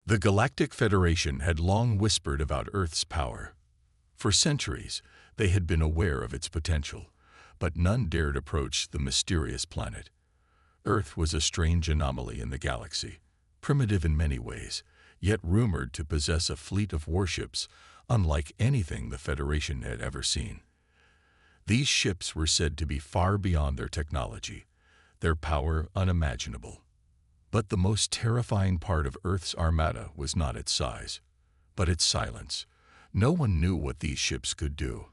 The Galactic Federation had long whispered about Earth's power. For centuries, they had been aware of its potential, but none dared approach the mysterious planet. Earth was a strange anomaly in the galaxy, primitive in many ways, yet rumored to possess a fleet of warships unlike anything the Federation had ever seen. These ships were said to be far beyond their technology, their power unimaginable. But the most terrifying part of Earth's Armada was not its size, but its silence. No one knew what these ships could do,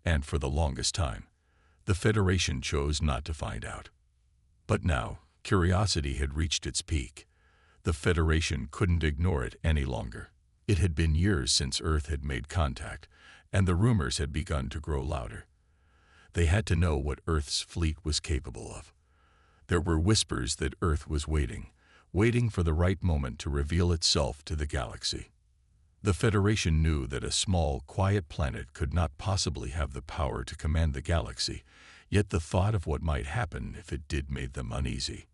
and for the longest time, the Federation chose not to find out. But now, curiosity had reached its peak. The Federation couldn't ignore it any longer. It had been years since Earth had made contact, and the rumors had begun to grow louder. They had to know what Earth's fleet was capable of. There were whispers that Earth was waiting for the right moment to reveal itself to the galaxy. The Federation knew that a small, quiet planet could not possibly have the power to command the galaxy, yet the thought of what might happen if it did made them uneasy.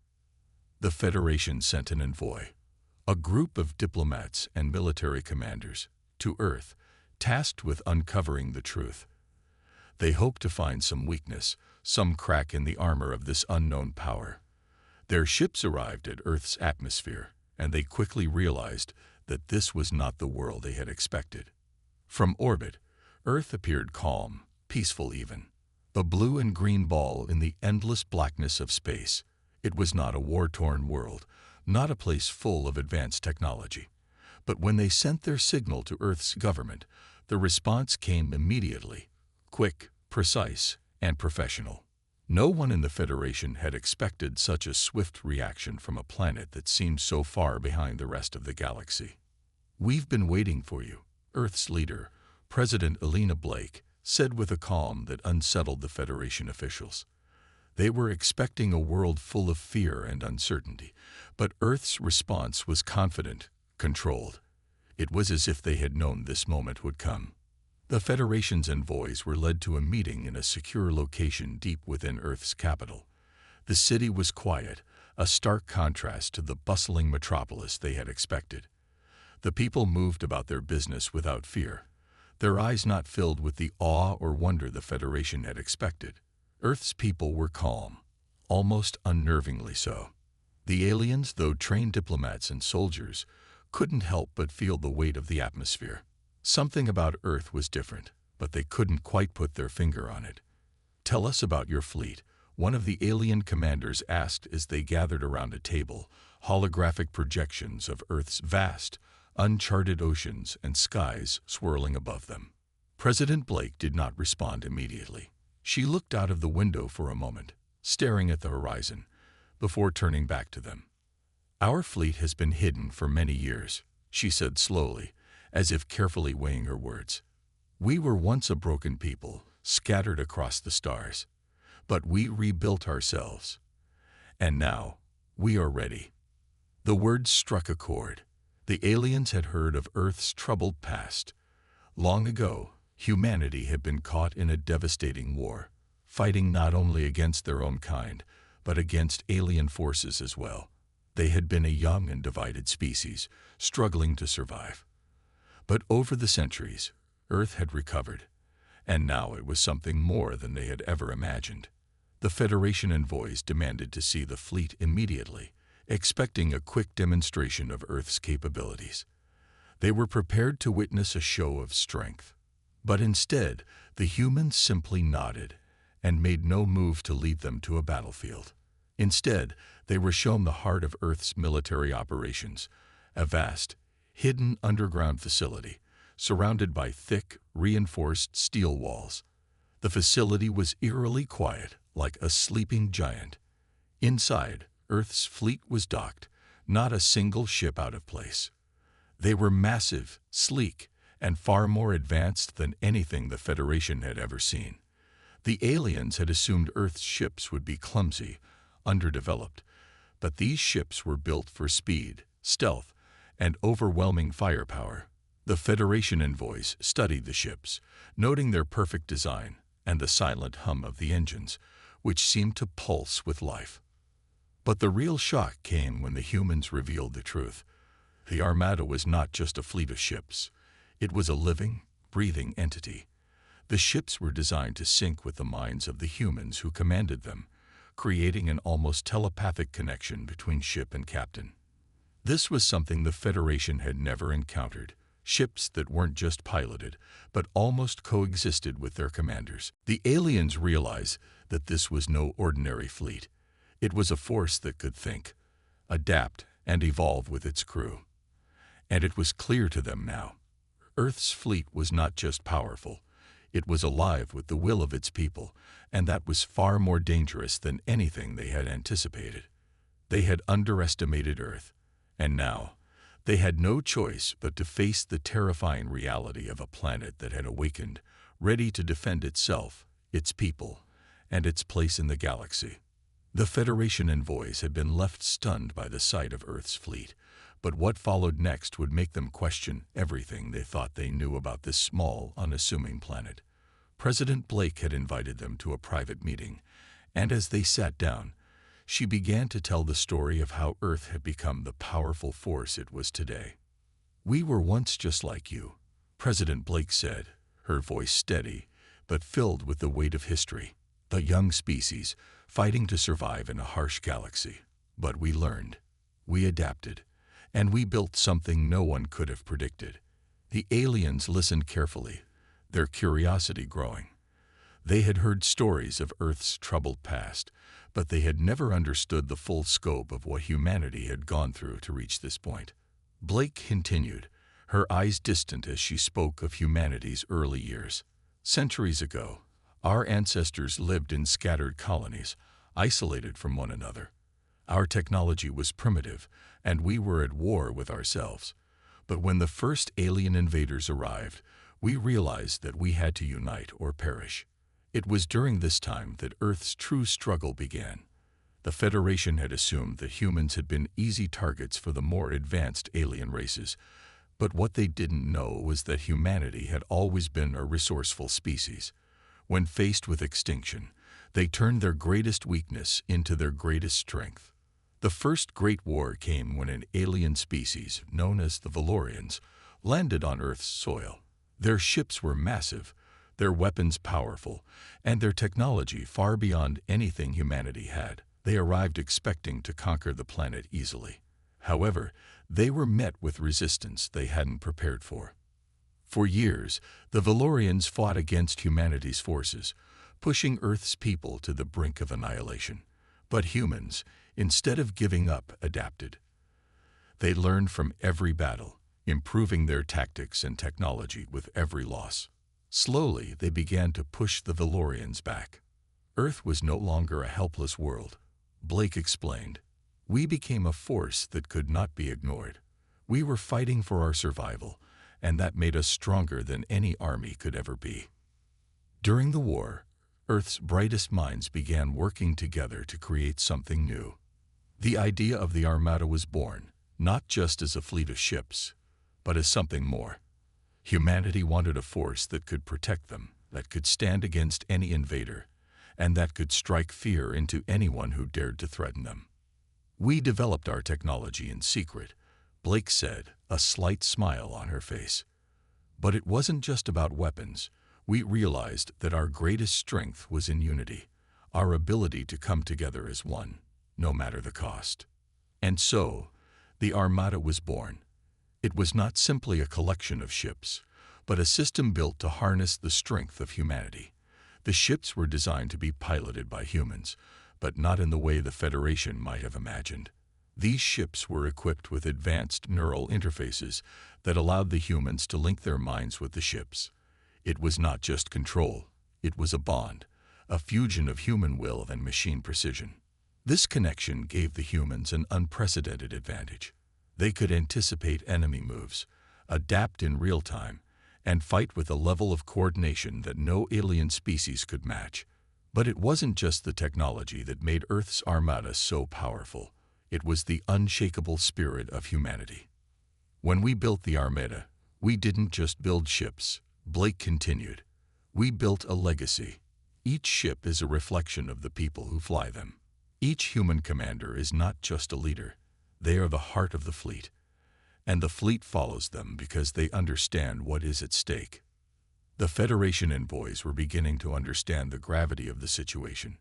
The Federation sent an envoy, a group of diplomats and military commanders, to Earth, tasked with uncovering the truth. They hoped to find some weakness, some crack in the armor of this unknown power. Their ships arrived at Earth's atmosphere, and they quickly realized that this was not the world they had expected. From orbit, Earth appeared calm, peaceful even, a blue and green ball in the endless blackness of space. It was not a war-torn world, not a place full of advanced technology. But when they sent their signal to Earth's government, the response came immediately, quick, precise, and professional. No one in the Federation had expected such a swift reaction from a planet that seemed so far behind the rest of the galaxy. "We've been waiting for you," Earth's leader, President Elena Blake, said with a calm that unsettled the Federation officials. They were expecting a world full of fear and uncertainty, but Earth's response was confident, controlled. It was as if they had known this moment would come. The Federation's envoys were led to a meeting in a secure location deep within Earth's capital. The city was quiet, a stark contrast to the bustling metropolis they had expected. The people moved about their business without fear, their eyes not filled with the awe or wonder the Federation had expected. Earth's people were calm, almost unnervingly so. The aliens, though trained diplomats and soldiers, couldn't help but feel the weight of the atmosphere. Something about Earth was different, but they couldn't quite put their finger on it. "Tell us about your fleet," one of the alien commanders asked as they gathered around a table, holographic projections of Earth's vast, uncharted oceans and skies swirling above them. President Blake did not respond immediately. She looked out of the window for a moment, staring at the horizon, before turning back to them. "Our fleet has been hidden for many years," she said slowly, as if carefully weighing her words. "We were once a broken people, scattered across the stars. But we rebuilt ourselves. And now, we are ready." The words struck a chord. The aliens had heard of Earth's troubled past. Long ago, humanity had been caught in a devastating war, fighting not only against their own kind, but against alien forces as well. They had been a young and divided species, struggling to survive. But over the centuries, Earth had recovered, and now it was something more than they had ever imagined. The Federation envoys demanded to see the fleet immediately, expecting a quick demonstration of Earth's capabilities. They were prepared to witness a show of strength. But instead, the humans simply nodded and made no move to lead them to a battlefield. Instead, they were shown the heart of Earth's military operations, a vast, hidden underground facility, surrounded by thick, reinforced steel walls. The facility was eerily quiet, like a sleeping giant. Inside, Earth's fleet was docked, not a single ship out of place. They were massive, sleek, and far more advanced than anything the Federation had ever seen. The aliens had assumed Earth's ships would be clumsy, underdeveloped, but these ships were built for speed, stealth, and overwhelming firepower. The Federation envoys studied the ships, noting their perfect design and the silent hum of the engines, which seemed to pulse with life. But the real shock came when the humans revealed the truth. The Armada was not just a fleet of ships. It was a living, breathing entity. The ships were designed to sync with the minds of the humans who commanded them, creating an almost telepathic connection between ship and captain. This was something the Federation had never encountered. Ships that weren't just piloted, but almost coexisted with their commanders. The aliens realized that this was no ordinary fleet. It was a force that could think, adapt, and evolve with its crew. And it was clear to them now. Earth's fleet was not just powerful. It was alive with the will of its people, and that was far more dangerous than anything they had anticipated. They had underestimated Earth, and now they had no choice but to face the terrifying reality of a planet that had awakened, ready to defend itself, its people, and its place in the galaxy. The Federation envoys had been left stunned by the sight of Earth's fleet, but what followed next would make them question everything they thought they knew about this small, unassuming planet. President Blake had invited them to a private meeting, and as they sat down, she began to tell the story of how Earth had become the powerful force it was today. "We were once just like you," President Blake said, her voice steady, but filled with the weight of history. "A young species, fighting to survive in a harsh galaxy. But we learned, we adapted, and we built something no one could have predicted." The aliens listened carefully, their curiosity growing. They had heard stories of Earth's troubled past, but they had never understood the full scope of what humanity had gone through to reach this point. Blake continued, her eyes distant as she spoke of humanity's early years. "Centuries ago, our ancestors lived in scattered colonies, isolated from one another. Our technology was primitive, and we were at war with ourselves. But when the first alien invaders arrived, we realized that we had to unite or perish. It was during this time that Earth's true struggle began. The Federation had assumed that humans had been easy targets for the more advanced alien races, but what they didn't know was that humanity had always been a resourceful species. When faced with extinction, they turned their greatest weakness into their greatest strength. The first Great War came when an alien species, known as the Valorians, landed on Earth's soil. Their ships were massive, their weapons powerful, and their technology far beyond anything humanity had. They arrived expecting to conquer the planet easily. However, they were met with resistance they hadn't prepared for. For years, the Valorians fought against humanity's forces, pushing Earth's people to the brink of annihilation. But humans, instead of giving up, adapted. They learned from every battle, improving their tactics and technology with every loss. Slowly, they began to push the Valorians back. Earth was no longer a helpless world. Blake explained, "We became a force that could not be ignored. We were fighting for our survival, and that made us stronger than any army could ever be." During the war, Earth's brightest minds began working together to create something new. The idea of the Armada was born, not just as a fleet of ships, but as something more. Humanity wanted a force that could protect them, that could stand against any invader, and that could strike fear into anyone who dared to threaten them. "We developed our technology in secret," Blake said, a slight smile on her face. "But it wasn't just about weapons. We realized that our greatest strength was in unity, our ability to come together as one, no matter the cost. And so, the Armada was born. It was not simply a collection of ships, but a system built to harness the strength of humanity. The ships were designed to be piloted by humans, but not in the way the Federation might have imagined. These ships were equipped with advanced neural interfaces that allowed the humans to link their minds with the ships. It was not just control, it was a bond, a fusion of human will and machine precision. This connection gave the humans an unprecedented advantage. They could anticipate enemy moves, adapt in real time, and fight with a level of coordination that no alien species could match. But it wasn't just the technology that made Earth's Armada so powerful. It was the unshakable spirit of humanity. "When we built the Armada, we didn't just build ships," Blake continued. "We built a legacy. Each ship is a reflection of the people who fly them. Each human commander is not just a leader. They are the heart of the fleet. and the fleet follows them because they understand what is at stake. The Federation envoys were beginning to understand the gravity of the situation.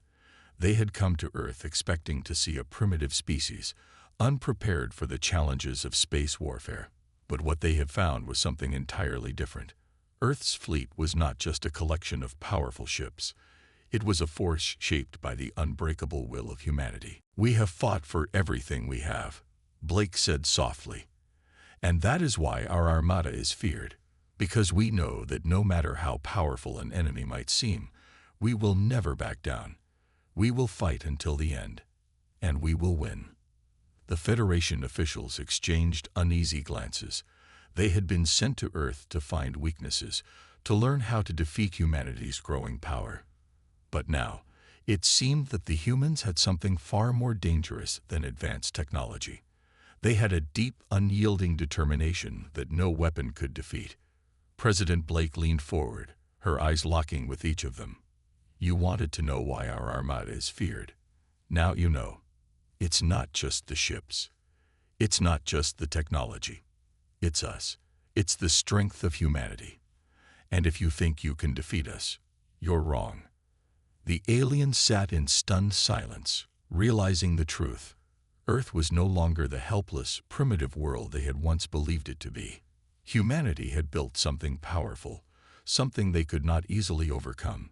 They had come to Earth expecting to see a primitive species, unprepared for the challenges of space warfare. But what they had found was something entirely different. Earth's fleet was not just a collection of powerful ships. It was a force shaped by the unbreakable will of humanity. "We have fought for everything we have," Blake said softly. "And that is why our Armada is feared. Because we know that no matter how powerful an enemy might seem, we will never back down. We will fight until the end. And we will win." The Federation officials exchanged uneasy glances. They had been sent to Earth to find weaknesses, to learn how to defeat humanity's growing power. But now, it seemed that the humans had something far more dangerous than advanced technology. They had a deep, unyielding determination that no weapon could defeat. President Blake leaned forward, her eyes locking with each of them. "You wanted to know why our Armada is feared. Now you know. It's not just the ships. It's not just the technology. It's us. It's the strength of humanity. And if you think you can defeat us, you're wrong." The aliens sat in stunned silence, realizing the truth. Earth was no longer the helpless, primitive world they had once believed it to be. Humanity had built something powerful, something they could not easily overcome.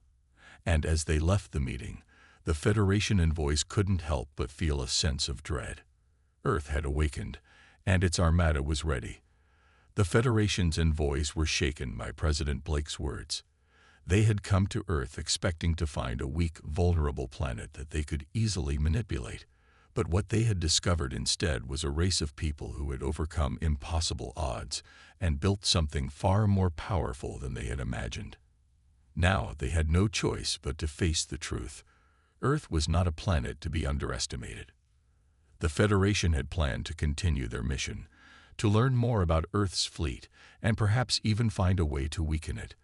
And as they left the meeting, the Federation envoys couldn't help but feel a sense of dread. Earth had awakened, and its Armada was ready. The Federation's envoys were shaken by President Blake's words. They had come to Earth expecting to find a weak, vulnerable planet that they could easily manipulate. But what they had discovered instead was a race of people who had overcome impossible odds and built something far more powerful than they had imagined. Now they had no choice but to face the truth. Earth was not a planet to be underestimated. The Federation had planned to continue their mission, to learn more about Earth's fleet, and perhaps even find a way to weaken it.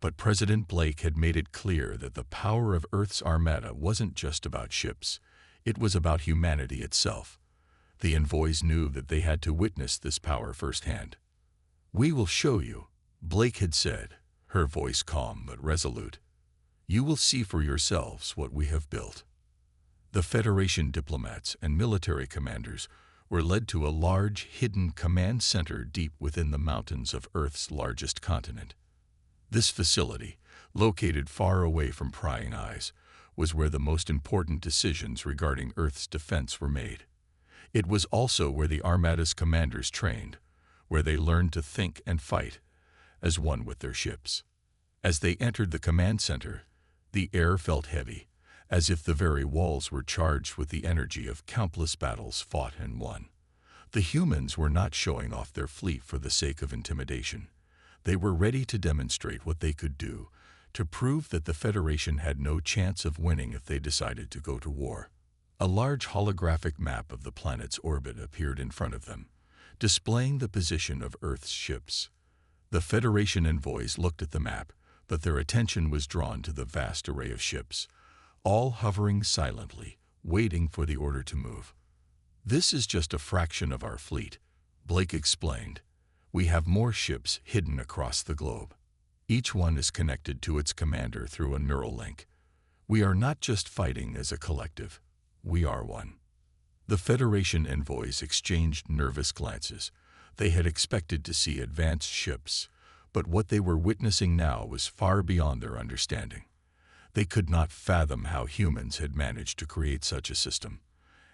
But President Blake had made it clear that the power of Earth's Armada wasn't just about ships. It was about humanity itself. The envoys knew that they had to witness this power firsthand. "We will show you," Blake had said, her voice calm but resolute. "You will see for yourselves what we have built." The Federation diplomats and military commanders were led to a large, hidden command center deep within the mountains of Earth's largest continent. This facility, located far away from prying eyes, was where the most important decisions regarding Earth's defense were made. It was also where the Armada's commanders trained, where they learned to think and fight as one with their ships. As they entered the command center, the air felt heavy, as if the very walls were charged with the energy of countless battles fought and won. The humans were not showing off their fleet for the sake of intimidation. They were ready to demonstrate what they could do, to prove that the Federation had no chance of winning if they decided to go to war. A large holographic map of the planet's orbit appeared in front of them, displaying the position of Earth's ships. The Federation envoys looked at the map, but their attention was drawn to the vast array of ships, all hovering silently, waiting for the order to move. "This is just a fraction of our fleet," Blake explained. "We have more ships hidden across the globe. Each one is connected to its commander through a neural link. We are not just fighting as a collective. We are one." The Federation envoys exchanged nervous glances. They had expected to see advanced ships, but what they were witnessing now was far beyond their understanding. They could not fathom how humans had managed to create such a system.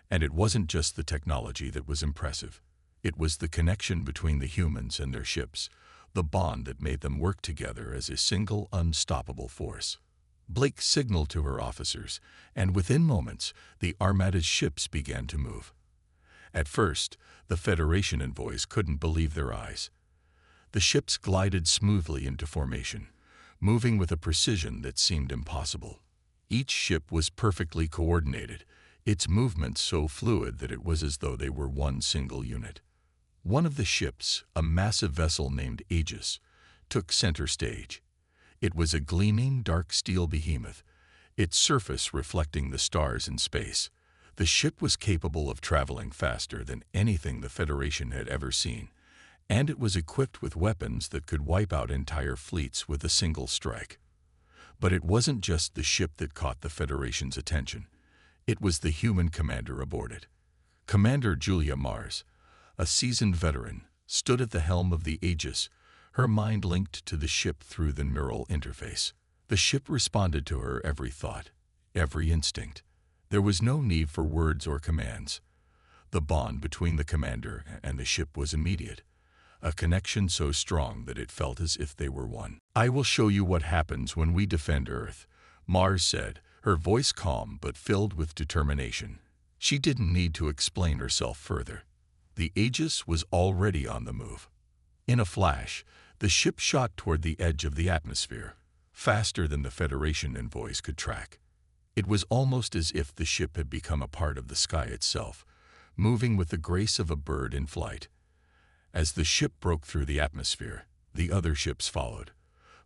And it wasn't just the technology that was impressive. It was the connection between the humans and their ships, the bond that made them work together as a single, unstoppable force. Blake signaled to her officers, and within moments, the Armada's ships began to move. At first, the Federation envoys couldn't believe their eyes. The ships glided smoothly into formation, moving with a precision that seemed impossible. Each ship was perfectly coordinated, its movements so fluid that it was as though they were one single unit. One of the ships, a massive vessel named Aegis, took center stage. It was a gleaming, dark steel behemoth, its surface reflecting the stars in space. The ship was capable of traveling faster than anything the Federation had ever seen, and it was equipped with weapons that could wipe out entire fleets with a single strike. But it wasn't just the ship that caught the Federation's attention. It was the human commander aboard it. Commander Julia Mars, a seasoned veteran, stood at the helm of the Aegis, her mind linked to the ship through the neural interface. The ship responded to her every thought, every instinct. There was no need for words or commands. The bond between the commander and the ship was immediate, a connection so strong that it felt as if they were one. "I will show you what happens when we defend Earth," Mars said, her voice calm but filled with determination. She didn't need to explain herself further. The Aegis was already on the move. In a flash, the ship shot toward the edge of the atmosphere, faster than the Federation envoys could track. It was almost as if the ship had become a part of the sky itself, moving with the grace of a bird in flight. As the ship broke through the atmosphere, the other ships followed,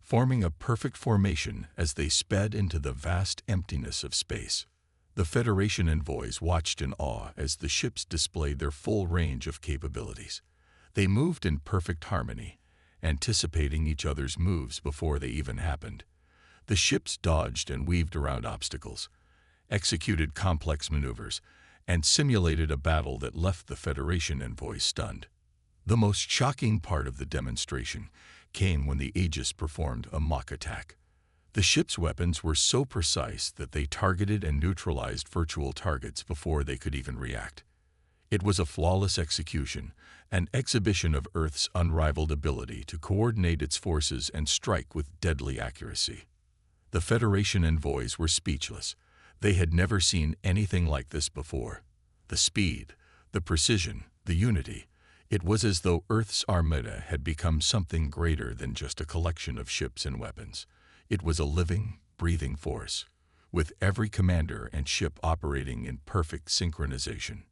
forming a perfect formation as they sped into the vast emptiness of space. The Federation envoys watched in awe as the ships displayed their full range of capabilities. They moved in perfect harmony, anticipating each other's moves before they even happened. The ships dodged and weaved around obstacles, executed complex maneuvers, and simulated a battle that left the Federation envoys stunned. The most shocking part of the demonstration came when the Aegis performed a mock attack. The ship's weapons were so precise that they targeted and neutralized virtual targets before they could even react. It was a flawless execution, an exhibition of Earth's unrivaled ability to coordinate its forces and strike with deadly accuracy. The Federation envoys were speechless. They had never seen anything like this before. The speed, the precision, the unity. It was as though Earth's Armada had become something greater than just a collection of ships and weapons. It was a living, breathing force, with every commander and ship operating in perfect synchronization.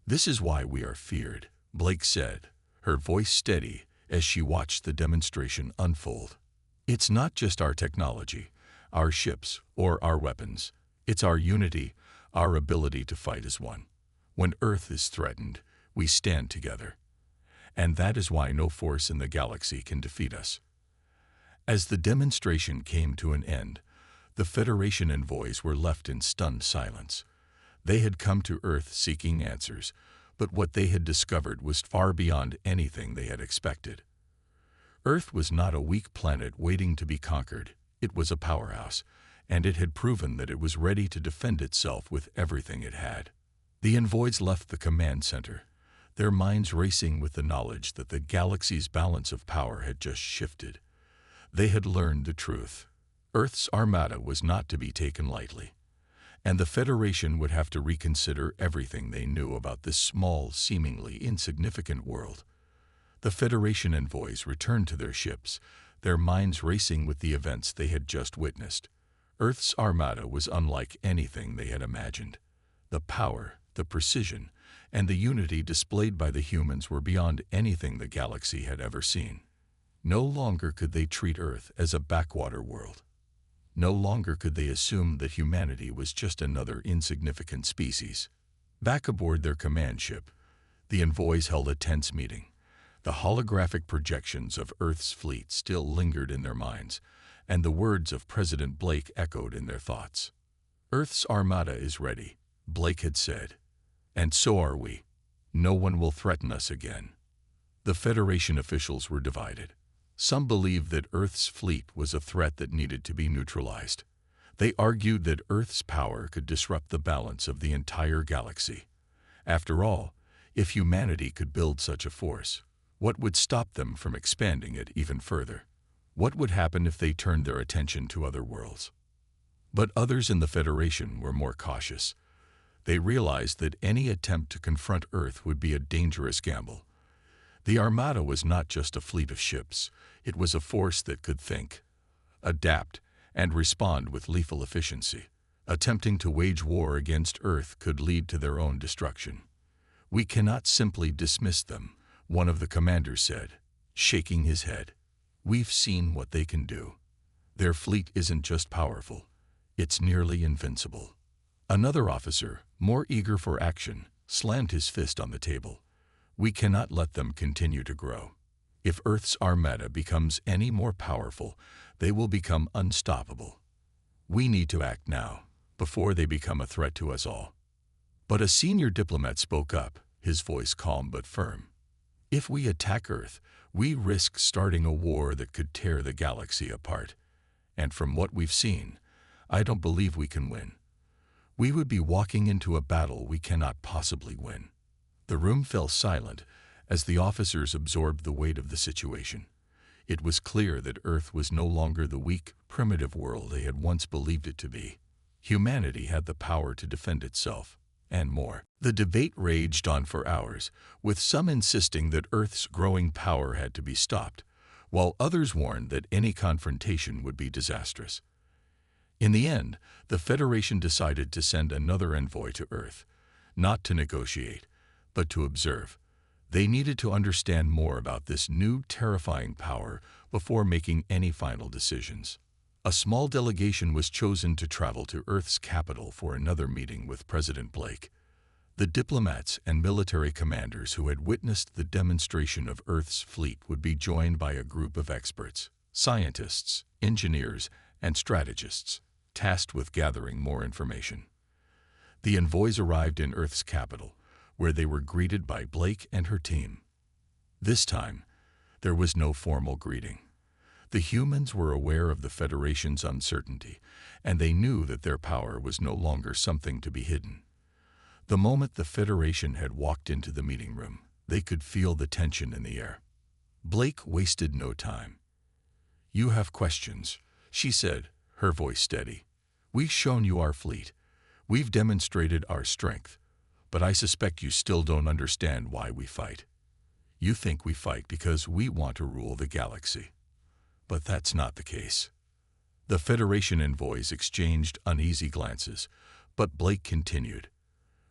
"This is why we are feared," Blake said, her voice steady as she watched the demonstration unfold. "It's not just our technology, our ships, or our weapons. It's our unity, our ability to fight as one. When Earth is threatened, we stand together. And that is why no force in the galaxy can defeat us." As the demonstration came to an end, the Federation envoys were left in stunned silence. They had come to Earth seeking answers, but what they had discovered was far beyond anything they had expected. Earth was not a weak planet waiting to be conquered. It was a powerhouse, and it had proven that it was ready to defend itself with everything it had. The envoys left the command center, their minds racing with the knowledge that the galaxy's balance of power had just shifted. They had learned the truth. Earth's Armada was not to be taken lightly, and the Federation would have to reconsider everything they knew about this small, seemingly insignificant world. The Federation envoys returned to their ships, their minds racing with the events they had just witnessed. Earth's Armada was unlike anything they had imagined. The power, the precision, and the unity displayed by the humans were beyond anything the galaxy had ever seen. No longer could they treat Earth as a backwater world. No longer could they assume that humanity was just another insignificant species. Back aboard their command ship, the envoys held a tense meeting. The holographic projections of Earth's fleet still lingered in their minds, and the words of President Blake echoed in their thoughts. "Earth's Armada is ready," Blake had said. "And so are we. No one will threaten us again." The Federation officials were divided. Some believed that Earth's fleet was a threat that needed to be neutralized. They argued that Earth's power could disrupt the balance of the entire galaxy. After all, if humanity could build such a force, what would stop them from expanding it even further? What would happen if they turned their attention to other worlds? But others in the Federation were more cautious. They realized that any attempt to confront Earth would be a dangerous gamble. The Armada was not just a fleet of ships. It was a force that could think, adapt, and respond with lethal efficiency. Attempting to wage war against Earth could lead to their own destruction. "We cannot simply dismiss them," one of the commanders said, shaking his head. "We've seen what they can do. Their fleet isn't just powerful, it's nearly invincible." Another officer, more eager for action, slammed his fist on the table. We cannot let them continue to grow. If Earth's Armada becomes any more powerful, they will become unstoppable. We need to act now, before they become a threat to us all." But a senior diplomat spoke up, his voice calm but firm. "If we attack Earth, we risk starting a war that could tear the galaxy apart. And from what we've seen, I don't believe we can win. We would be walking into a battle we cannot possibly win." The room fell silent as the officers absorbed the weight of the situation. It was clear that Earth was no longer the weak, primitive world they had once believed it to be. Humanity had the power to defend itself, and more. The debate raged on for hours, with some insisting that Earth's growing power had to be stopped, while others warned that any confrontation would be disastrous. In the end, the Federation decided to send another envoy to Earth, not to negotiate, but to observe. They needed to understand more about this new, terrifying power before making any final decisions. A small delegation was chosen to travel to Earth's capital for another meeting with President Blake. The diplomats and military commanders who had witnessed the demonstration of Earth's fleet would be joined by a group of experts, scientists, engineers, and strategists, tasked with gathering more information. The envoys arrived in Earth's capital, where they were greeted by Blake and her team. This time, there was no formal greeting. The humans were aware of the Federation's uncertainty, and they knew that their power was no longer something to be hidden. The moment the Federation had walked into the meeting room, they could feel the tension in the air. Blake wasted no time. "You have questions," she said, her voice steady. "We've shown you our fleet. We've demonstrated our strength. But I suspect you still don't understand why we fight. You think we fight because we want to rule the galaxy. But that's not the case." The Federation envoys exchanged uneasy glances, but Blake continued.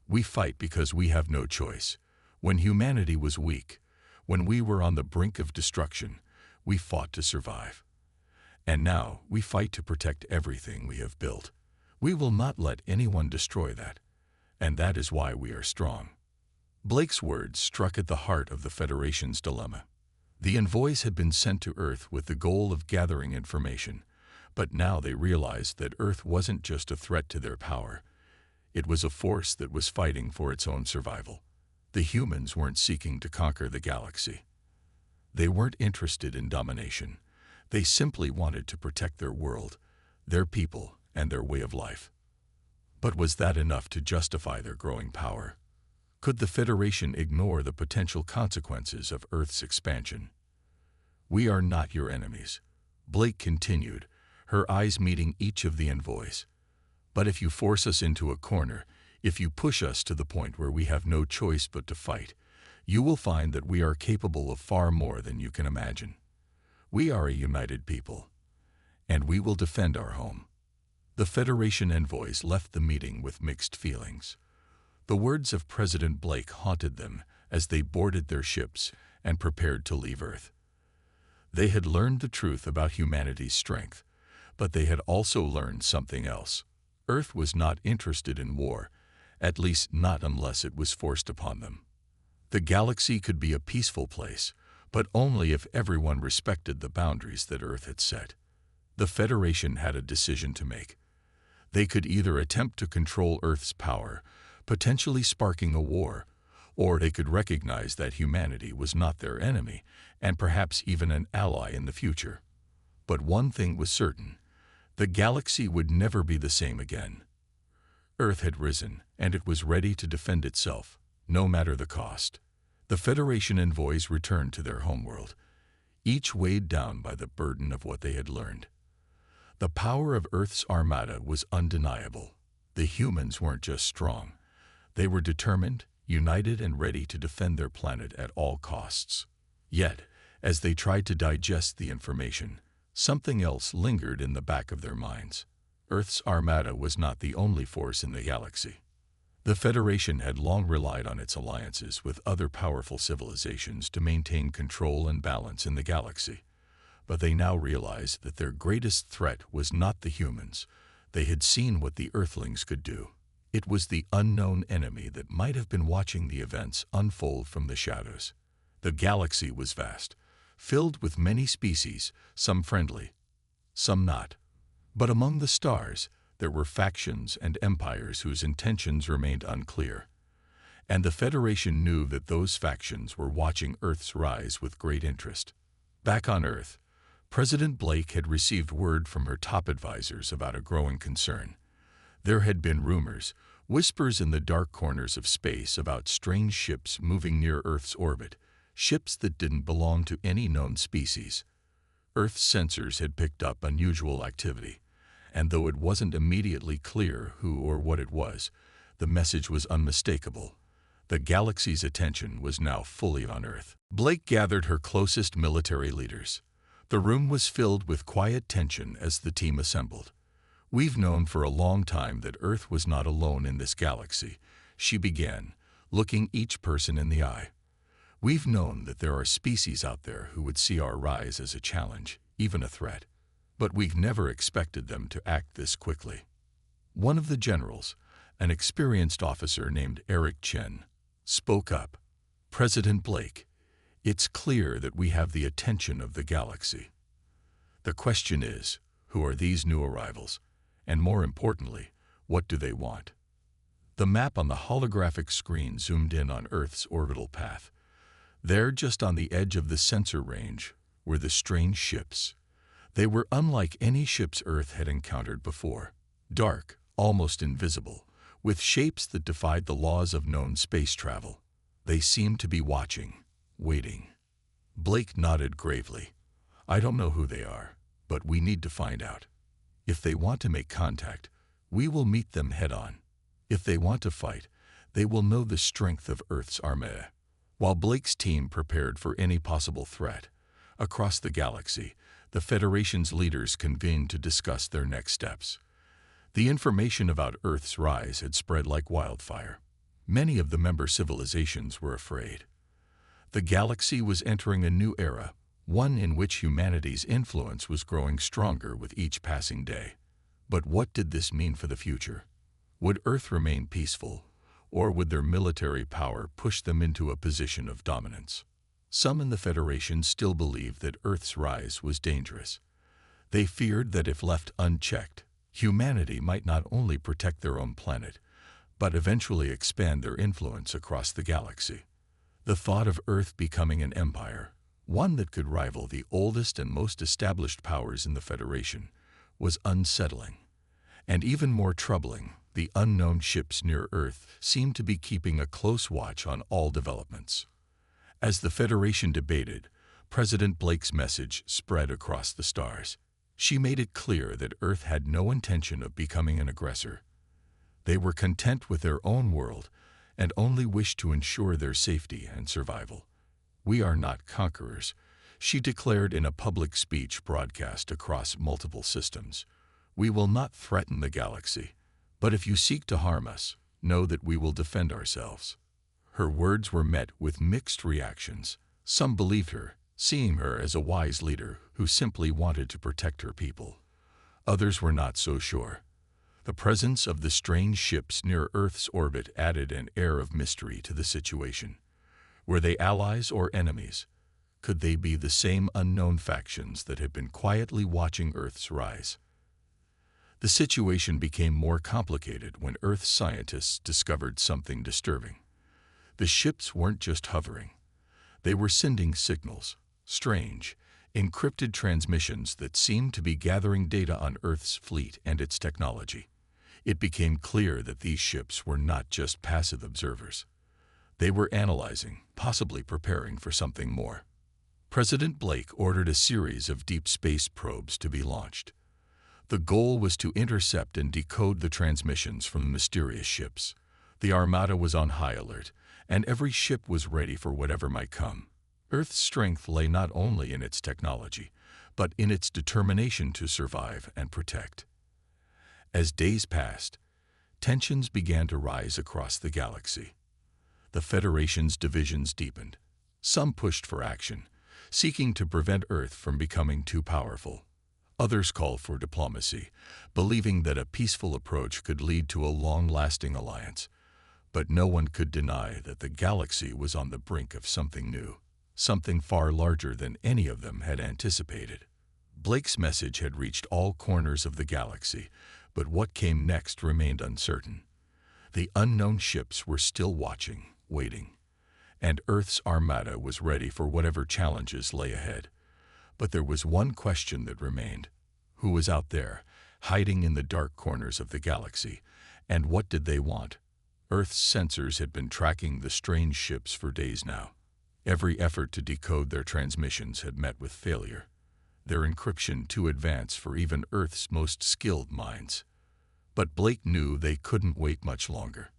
"We fight because we have no choice. When humanity was weak, when we were on the brink of destruction, we fought to survive. And now we fight to protect everything we have built. We will not let anyone destroy that. And that is why we are strong." Blake's words struck at the heart of the Federation's dilemma. The envoys had been sent to Earth with the goal of gathering information, but now they realized that Earth wasn't just a threat to their power. It was a force that was fighting for its own survival. The humans weren't seeking to conquer the galaxy. They weren't interested in domination. They simply wanted to protect their world, their people, and their way of life. But was that enough to justify their growing power? Could the Federation ignore the potential consequences of Earth's expansion? "We are not your enemies," Blake continued, her eyes meeting each of the envoys. "But if you force us into a corner, if you push us to the point where we have no choice but to fight, you will find that we are capable of far more than you can imagine. We are a united people, and we will defend our home." The Federation envoys left the meeting with mixed feelings. The words of President Blake haunted them as they boarded their ships and prepared to leave Earth. They had learned the truth about humanity's strength, but they had also learned something else. Earth was not interested in war, at least not unless it was forced upon them. The galaxy could be a peaceful place, but only if everyone respected the boundaries that Earth had set. The Federation had a decision to make. They could either attempt to control Earth's power, potentially sparking a war, or they could recognize that humanity was not their enemy and perhaps even an ally in the future. But one thing was certain: the galaxy would never be the same again. Earth had risen, and it was ready to defend itself, no matter the cost. The Federation envoys returned to their homeworld, each weighed down by the burden of what they had learned. The power of Earth's Armada was undeniable. The humans weren't just strong. They were determined, united, and ready to defend their planet at all costs. Yet, as they tried to digest the information, something else lingered in the back of their minds. Earth's Armada was not the only force in the galaxy. The Federation had long relied on its alliances with other powerful civilizations to maintain control and balance in the galaxy. But they now realized that their greatest threat was not the humans. They had seen what the Earthlings could do. It was the unknown enemy that might have been watching the events unfold from the shadows. The galaxy was vast, filled with many species, some friendly, some not. But among the stars, there were factions and empires whose intentions remained unclear. And the Federation knew that those factions were watching Earth's rise with great interest. Back on Earth, President Blake had received word from her top advisors about a growing concern. There had been rumors, whispers in the dark corners of space about strange ships moving near Earth's orbit, ships that didn't belong to any known species. Earth's sensors had picked up unusual activity, and though it wasn't immediately clear who or what it was, the message was unmistakable. The galaxy's attention was now fully on Earth. Blake gathered her closest military leaders. The room was filled with quiet tension as the team assembled. "We've known for a long time that Earth was not alone in this galaxy," she began, looking each person in the eye. "We've known that there are species out there who would see our rise as a challenge, even a threat. But we've never expected them to act this quickly." One of the generals, an experienced officer named Eric Chen, spoke up. "President Blake, it's clear that we have the attention of the galaxy. The question is, who are these new arrivals? And more importantly, what do they want?" The map on the holographic screen zoomed in on Earth's orbital path. There, just on the edge of the sensor range, were the strange ships. They were unlike any ships Earth had encountered before. Dark, almost invisible, with shapes that defied the laws of known space travel. They seemed to be watching, waiting. Blake nodded gravely. "I don't know who they are, but we need to find out. If they want to make contact, we will meet them head-on. If they want to fight, they will know the strength of Earth's Armada." While Blake's team prepared for any possible threat, across the galaxy, the Federation's leaders convened to discuss their next steps. The information about Earth's rise had spread like wildfire. Many of the member civilizations were afraid. The galaxy was entering a new era, one in which humanity's influence was growing stronger with each passing day. But what did this mean for the future? Would Earth remain peaceful, or would their military power push them into a position of dominance? Some in the Federation still believed that Earth's rise was dangerous. They feared that if left unchecked, humanity might not only protect their own planet, but eventually expand their influence across the galaxy. The thought of Earth becoming an empire, one that could rival the oldest and most established powers in the Federation, was unsettling. And even more troubling, the unknown ships near Earth seemed to be keeping a close watch on all developments. As the Federation debated, President Blake's message spread across the stars. She made it clear that Earth had no intention of becoming an aggressor. They were content with their own world and only wished to ensure their safety and survival. "We are not conquerors," she declared in a public speech broadcast across multiple systems. "We will not threaten the galaxy, but if you seek to harm us, know that we will defend ourselves." Her words were met with mixed reactions. Some believed her, seeing her as a wise leader who simply wanted to protect her people. Others were not so sure. The presence of the strange ships near Earth's orbit added an air of mystery to the situation. Were they allies or enemies? Could they be the same unknown factions that had been quietly watching Earth's rise? The situation became more complicated when Earth scientists discovered something disturbing. The ships weren't just hovering. They were sending signals, strange, encrypted transmissions that seemed to be gathering data on Earth's fleet and its technology. It became clear that these ships were not just passive observers. They were analyzing, possibly preparing for something more. President Blake ordered a series of deep space probes to be launched. The goal was to intercept and decode the transmissions from the mysterious ships. The Armada was on high alert, and every ship was ready for whatever might come. Earth's strength lay not only in its technology, but in its determination to survive and protect. As days passed, tensions began to rise across the galaxy. The Federation's divisions deepened. Some pushed for action, seeking to prevent Earth from becoming too powerful. Others called for diplomacy, believing that a peaceful approach could lead to a long-lasting alliance. But no one could deny that the galaxy was on the brink of something new, something far larger than any of them had anticipated. Blake's message had reached all corners of the galaxy, but what came next remained uncertain. The unknown ships were still watching, waiting, and Earth's Armada was ready for whatever challenges lay ahead. But there was one question that remained. Who was out there, hiding in the dark corners of the galaxy, and what did they want? Earth's sensors had been tracking the strange ships for days now. Every effort to decode their transmissions had met with failure, their encryption too advanced for even Earth's most skilled minds. But Blake knew they couldn't wait much longer.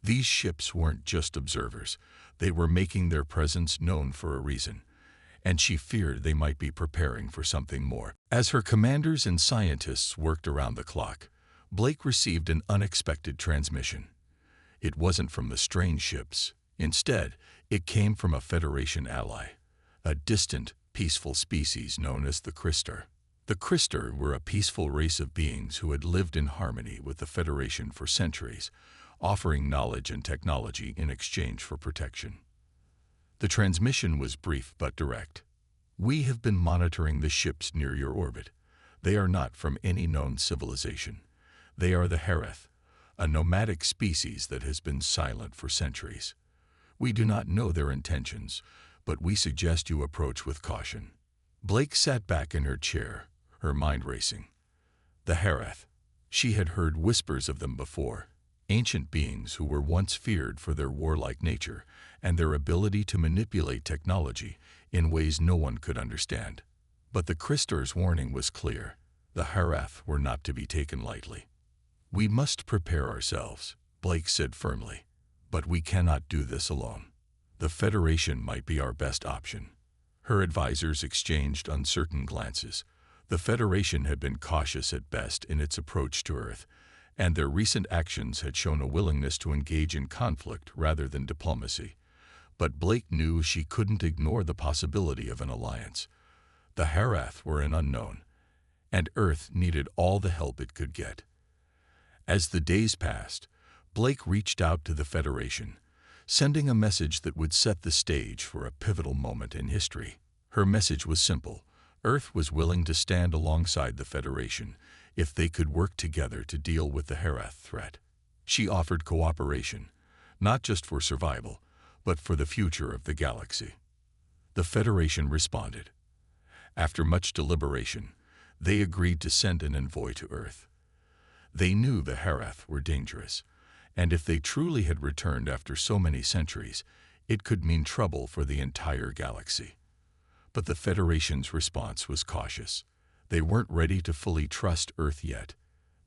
These ships weren't just observers. They were making their presence known for a reason, and she feared they might be preparing for something more. As her commanders and scientists worked around the clock, Blake received an unexpected transmission. It wasn't from the strange ships. Instead, it came from a Federation ally, a distant, peaceful species known as the Crystar. The Crystar were a peaceful race of beings who had lived in harmony with the Federation for centuries, offering knowledge and technology in exchange for protection. The transmission was brief but direct. "We have been monitoring the ships near your orbit. They are not from any known civilization. They are the Hereth, a nomadic species that has been silent for centuries. We do not know their intentions, but we suggest you approach with caution." Blake sat back in her chair, her mind racing. The Hereth. She had heard whispers of them before, ancient beings who were once feared for their warlike nature and their ability to manipulate technology in ways no one could understand. But the Crystar's warning was clear. The Hereth were not to be taken lightly. "We must prepare ourselves," Blake said firmly. "But we cannot do this alone. The Federation might be our best option." Her advisors exchanged uncertain glances. The Federation had been cautious at best in its approach to Earth, and their recent actions had shown a willingness to engage in conflict rather than diplomacy. But Blake knew she couldn't ignore the possibility of an alliance. The Hereth were an unknown, and Earth needed all the help it could get. As the days passed, Blake reached out to the Federation, sending a message that would set the stage for a pivotal moment in history. Her message was simple. Earth was willing to stand alongside the Federation if they could work together to deal with the Hereth threat. She offered cooperation, not just for survival, but for the future of the galaxy. The Federation responded. After much deliberation, they agreed to send an envoy to Earth. They knew the Hereth were dangerous, and if they truly had returned after so many centuries, it could mean trouble for the entire galaxy. But the Federation's response was cautious. They weren't ready to fully trust Earth yet.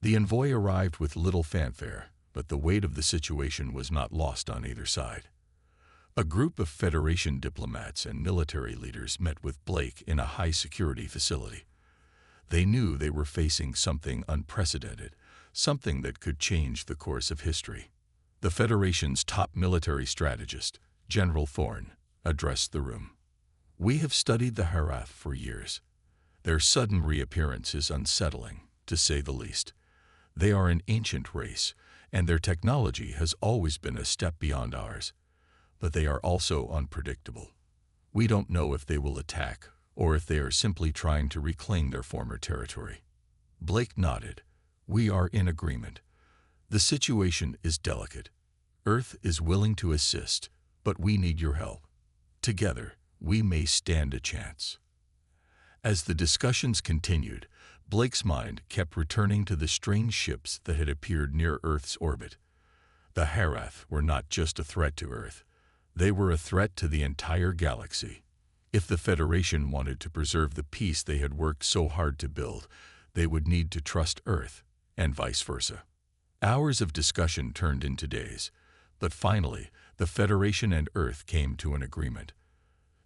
The envoy arrived with little fanfare, but the weight of the situation was not lost on either side. A group of Federation diplomats and military leaders met with Blake in a high-security facility. They knew they were facing something unprecedented, something that could change the course of history. The Federation's top military strategist, General Thorne, addressed the room. "We have studied the Hereth for years. Their sudden reappearance is unsettling, to say the least. They are an ancient race, and their technology has always been a step beyond ours. But they are also unpredictable. We don't know if they will attack, or if they are simply trying to reclaim their former territory." Blake nodded. "We are in agreement. The situation is delicate. Earth is willing to assist, but we need your help. Together, we may stand a chance." As the discussions continued, Blake's mind kept returning to the strange ships that had appeared near Earth's orbit. The Hereth were not just a threat to Earth. They were a threat to the entire galaxy. If the Federation wanted to preserve the peace they had worked so hard to build, they would need to trust Earth, and vice versa. Hours of discussion turned into days, but finally, the Federation and Earth came to an agreement.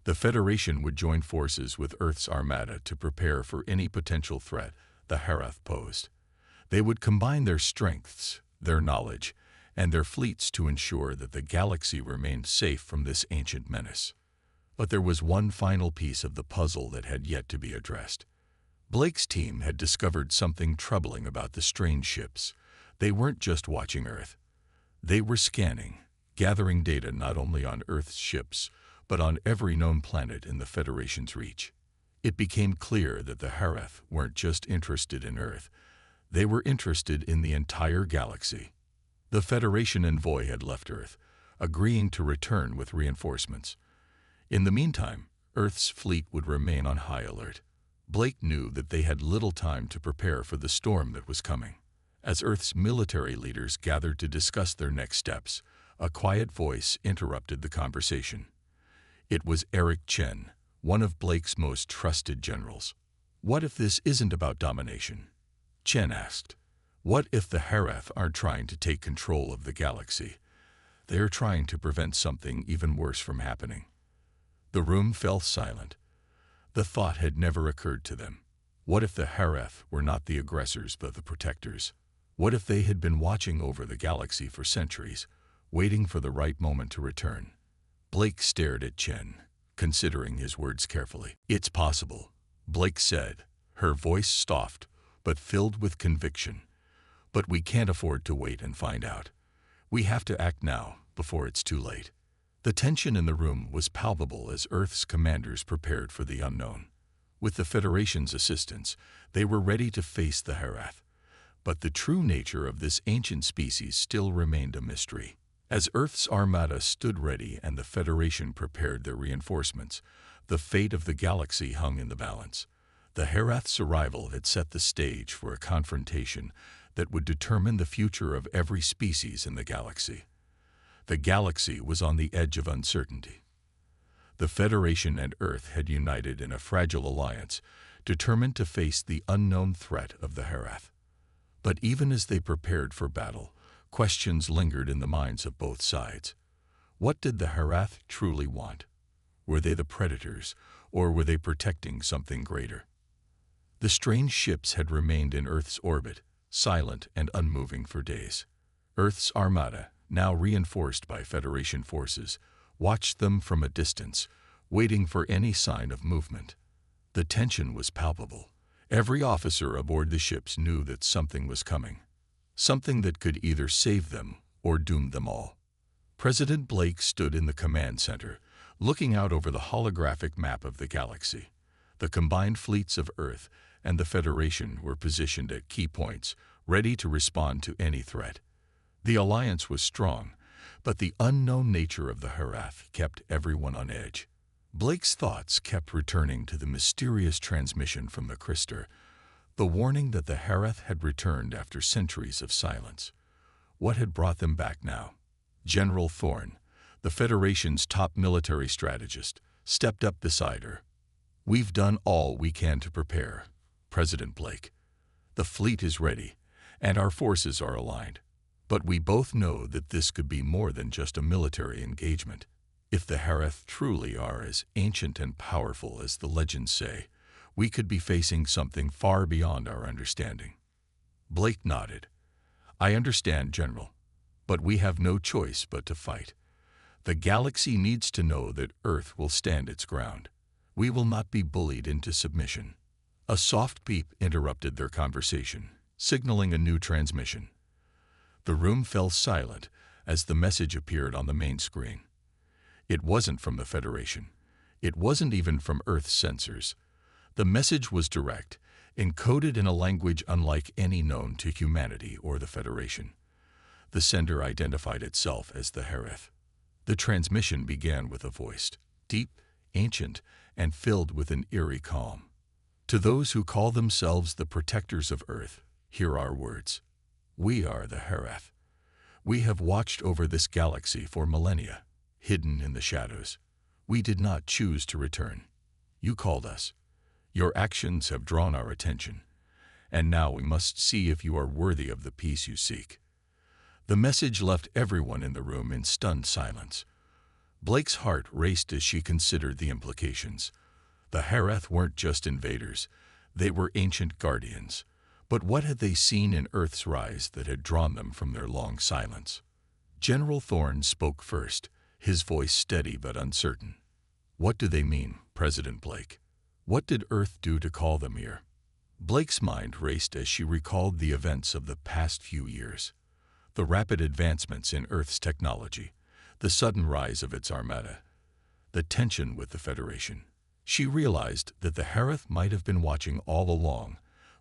The Federation would join forces with Earth's Armada to prepare for any potential threat the Hereth posed. They would combine their strengths, their knowledge, and their fleets to ensure that the galaxy remained safe from this ancient menace. But there was one final piece of the puzzle that had yet to be addressed. Blake's team had discovered something troubling about the strange ships. They weren't just watching Earth. They were scanning, gathering data not only on Earth's ships, but on every known planet in the Federation's reach. It became clear that the Harath weren't just interested in Earth. They were interested in the entire galaxy. The Federation envoy had left Earth, agreeing to return with reinforcements. In the meantime, Earth's fleet would remain on high alert. Blake knew that they had little time to prepare for the storm that was coming. As Earth's military leaders gathered to discuss their next steps, a quiet voice interrupted the conversation. It was Eric Chen, one of Blake's most trusted generals. "What if this isn't about domination?" Chen asked. "What if the Harath aren't trying to take control of the galaxy? They're trying to prevent something even worse from happening." The room fell silent. The thought had never occurred to them. What if the Harath were not the aggressors but the protectors? What if they had been watching over the galaxy for centuries, waiting for the right moment to return? Blake stared at Chen, considering his words carefully. "It's possible," Blake said, her voice soft but filled with conviction. "But we can't afford to wait and find out. We have to act now, before it's too late." The tension in the room was palpable as Earth's commanders prepared for the unknown. With the Federation's assistance, they were ready to face the Harath. But the true nature of this ancient species still remained a mystery. As Earth's Armada stood ready and the Federation prepared their reinforcements, the fate of the galaxy hung in the balance. The Harath's arrival had set the stage for a confrontation that would determine the future of every species in the galaxy. The galaxy was on the edge of uncertainty. The Federation and Earth had united in a fragile alliance, determined to face the unknown threat of the Harath. But even as they prepared for battle, questions lingered in the minds of both sides. What did the Harath truly want? Were they the predators, or were they protecting something greater? The strange ships had remained in Earth's orbit, silent and unmoving for days. Earth's Armada, now reinforced by Federation forces, watched them from a distance, waiting for any sign of movement. The tension was palpable. Every officer aboard the ships knew that something was coming, something that could either save them or doom them all. President Blake stood in the command center, looking out over the holographic map of the galaxy. The combined fleets of Earth and the Federation were positioned at key points, ready to respond to any threat. The alliance was strong, but the unknown nature of the Harath kept everyone on edge. Blake's thoughts kept returning to the mysterious transmission from the Crystal, the warning that the Harath had returned after centuries of silence. What had brought them back now? General Thorne, the Federation's top military strategist, stepped up beside her. "We've done all we can to prepare, President Blake. The fleet is ready, and our forces are aligned. But we both know that this could be more than just a military engagement. If the Harath truly are as ancient and powerful as the legends say, we could be facing something far beyond our understanding." Blake nodded. "I understand, General, but we have no choice but to fight. The galaxy needs to know that Earth will stand its ground. We will not be bullied into submission." A soft beep interrupted their conversation, signaling a new transmission. The room fell silent as the message appeared on the main screen. It wasn't from the Federation. It wasn't even from Earth's sensors. The message was direct, encoded in a language unlike any known to humanity or the Federation. The sender identified itself as the Harath. The transmission began with a voice, deep, ancient, and filled with an eerie calm. "To those who call themselves the protectors of Earth, hear our words. We are the Harath. We have watched over this galaxy for millennia, hidden in the shadows. We did not choose to return. You called us. Your actions have drawn our attention, and now we must see if you are worthy of the peace you seek." The message left everyone in the room in stunned silence. Blake's heart raced as she considered the implications. The Harath weren't just invaders. They were ancient guardians. But what had they seen in Earth's rise that had drawn them from their long silence? General Thorne spoke first, his voice steady but uncertain. "What do they mean, President Blake? What did Earth do to call them here?" Blake's mind raced as she recalled the events of the past few years. The rapid advancements in Earth's technology, the sudden rise of its armada, the tension with the Federation. She realized that the Hareth might have been watching all along,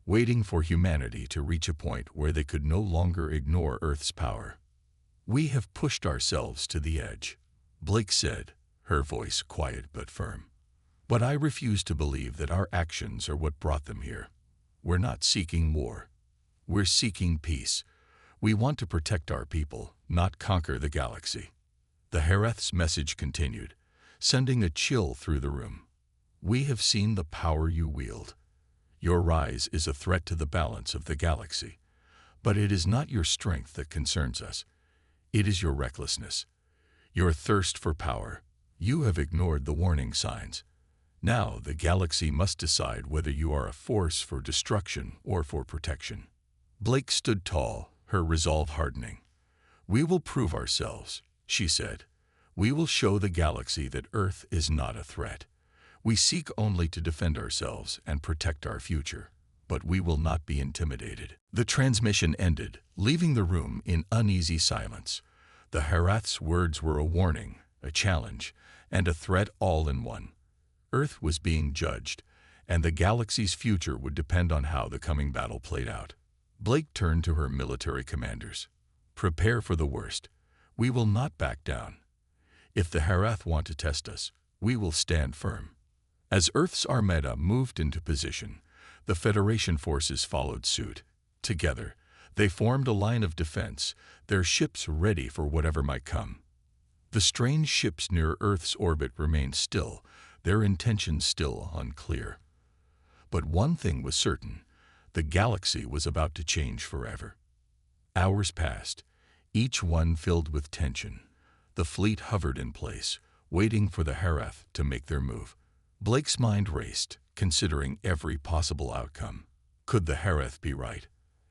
waiting for humanity to reach a point where they could no longer ignore Earth's power. "We have pushed ourselves to the edge," Blake said, her voice quiet but firm. "But I refuse to believe that our actions are what brought them here. We're not seeking war. We're seeking peace. We want to protect our people, not conquer the galaxy." The Hareth's message continued, sending a chill through the room. "We have seen the power you wield. Your rise is a threat to the balance of the galaxy. But it is not your strength that concerns us. It is your recklessness, your thirst for power. You have ignored the warning signs. Now the galaxy must decide whether you are a force for destruction or for protection." Blake stood tall, her resolve hardening. "We will prove ourselves," she said. "We will show the galaxy that Earth is not a threat. We seek only to defend ourselves and protect our future, but we will not be intimidated." The transmission ended, leaving the room in uneasy silence. The Hareth's words were a warning, a challenge, and a threat all in one. Earth was being judged, and the galaxy's future would depend on how the coming battle played out. Blake turned to her military commanders. "Prepare for the worst. We will not back down. If the Hareth want to test us, we will stand firm." As Earth's Armada moved into position, the Federation forces followed suit. Together, they formed a line of defense, their ships ready for whatever might come. The strange ships near Earth's orbit remained still, their intentions still unclear. But one thing was certain: the galaxy was about to change forever. Hours passed, each one filled with tension. The fleet hovered in place, waiting for the Hareth to make their move. Blake's mind raced, considering every possible outcome. Could the Hareth be right?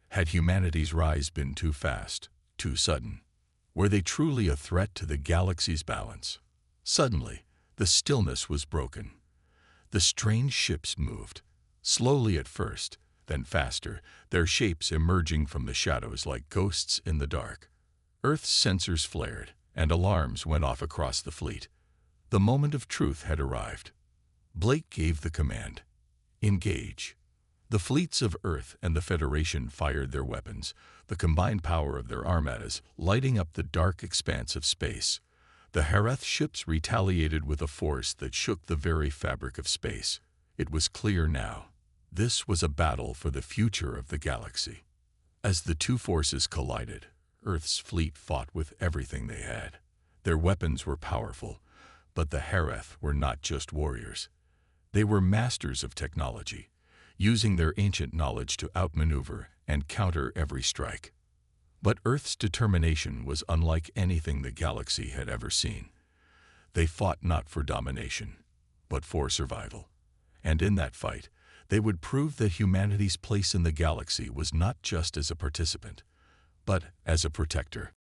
Had humanity's rise been too fast, too sudden? Were they truly a threat to the galaxy's balance? Suddenly, the stillness was broken. The strange ships moved, slowly at first, then faster, their shapes emerging from the shadows like ghosts in the dark. Earth's sensors flared, and alarms went off across the fleet. The moment of truth had arrived. Blake gave the command, "Engage." The fleets of Earth and the Federation fired their weapons, the combined power of their armadas lighting up the dark expanse of space. The Hareth ships retaliated with a force that shook the very fabric of space. It was clear now. This was a battle for the future of the galaxy. As the two forces collided, Earth's fleet fought with everything they had. Their weapons were powerful, but the Hareth were not just warriors. They were masters of technology, using their ancient knowledge to outmaneuver and counter every strike. But Earth's determination was unlike anything the galaxy had ever seen. They fought not for domination, but for survival. And in that fight, they would prove that humanity's place in the galaxy was not just as a participant, but as a protector.